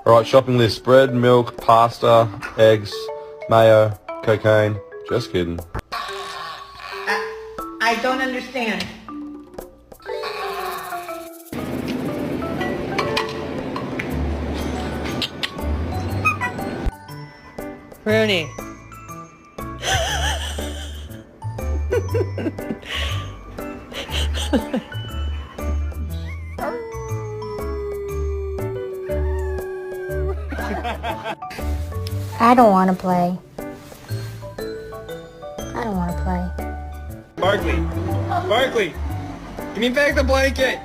Alright, shopping list. Bread, milk, pasta, eggs, mayo, cocaine. Just kidding. I don't understand. Rooney. I don't want to play. I don't want to play. Barkley, give me back the blanket.